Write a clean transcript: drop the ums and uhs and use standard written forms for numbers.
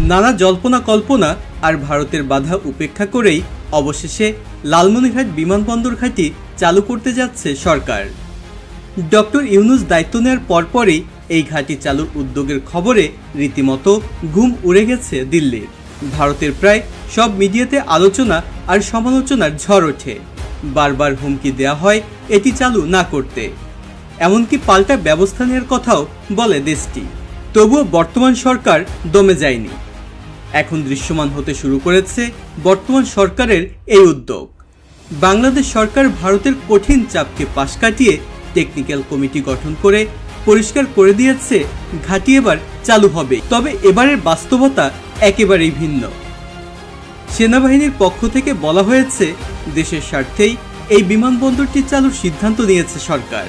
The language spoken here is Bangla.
নানা জল্পনা কল্পনা আর ভারতের বাধা উপেক্ষা করেই অবশেষে লালমনিরহাট বিমানবন্দর ঘাঁটি চালু করতে যাচ্ছে সরকার। ডক্টর ইউনূস দায়িত্ব নেওয়ার পরপরই এই ঘাঁটি চালুর উদ্যোগের খবরে রীতিমতো ঘুম উড়ে গেছে দিল্লির। ভারতের প্রায় সব মিডিয়াতে আলোচনা আর সমালোচনার ঝড় ওঠে। বারবার হুমকি দেওয়া হয় এটি চালু না করতে, এমনকি পাল্টা ব্যবস্থা নেওয়ার কথাও বলে দেশটি। তবুও বর্তমান সরকার দমে যায়নি। এখন দৃশ্যমান হতে শুরু করেছে বর্তমান সরকারের এই উদ্যোগ। বাংলাদেশ সরকার ভারতের কঠিন চাপকে পাশ কাটিয়ে টেকনিক্যাল কমিটি গঠন করে পরিষ্কার করে দিয়েছে ঘাঁটি এবার চালু হবে। তবে এবারের বাস্তবতা একেবারেই ভিন্ন। সেনাবাহিনীর পক্ষ থেকে বলা হয়েছে দেশের স্বার্থেই এই বিমানবন্দরটি চালুর সিদ্ধান্ত নিয়েছে সরকার।